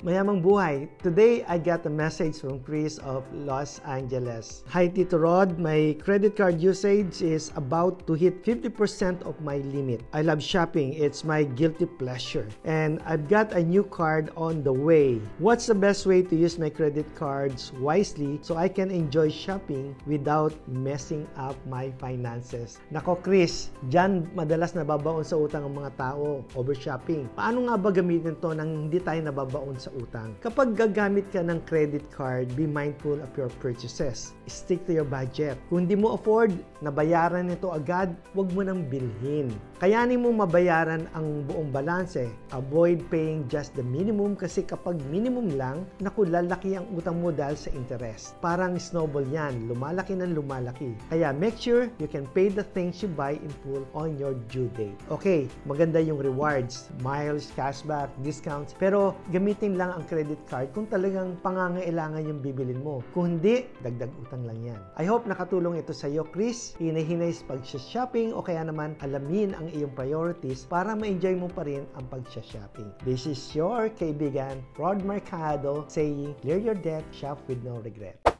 Mayamang buhay. Today, I got a message from Chris of Los Angeles. Hi, Tito Rod. My credit card usage is about to hit 50% of my limit. I love shopping. It's my guilty pleasure. And I've got a new card on the way. What's the best way to use my credit cards wisely so I can enjoy shopping without messing up my finances? Nako, Chris, dyan madalas nababaon sa utang ang mga tao, over-shopping. Paano nga ba gamitin to nang hindi tayo nababaon sa utang? Kapag gagamit ka ng credit card, be mindful of your purchases. Stick to your budget. Kung hindi mo afford na bayaran nito agad, huwag mo nang bilhin. Kayanin mo mabayaran ang buong balanse. Avoid paying just the minimum kasi kapag minimum lang, naku, lalaki ang utang mo dahil sa interest. Parang snowball yan, lumalaki ng lumalaki. Kaya make sure you can pay the things you buy in full on your due date. Okay, maganda yung rewards, miles, cashback, discounts, pero gamitin lang ang credit card kung talagang pangangailangan yung bibilin mo. Kung hindi, dagdag utang lang yan. I hope nakatulong ito sa iyo, Chris. Hinay-hinay sa pag-shopping o kaya naman alamin ang iyong priorities para ma-enjoy mo pa rin ang pag-shopping. This is your kaibigan, Rod Mercado, saying, clear your debt, shop with no regret.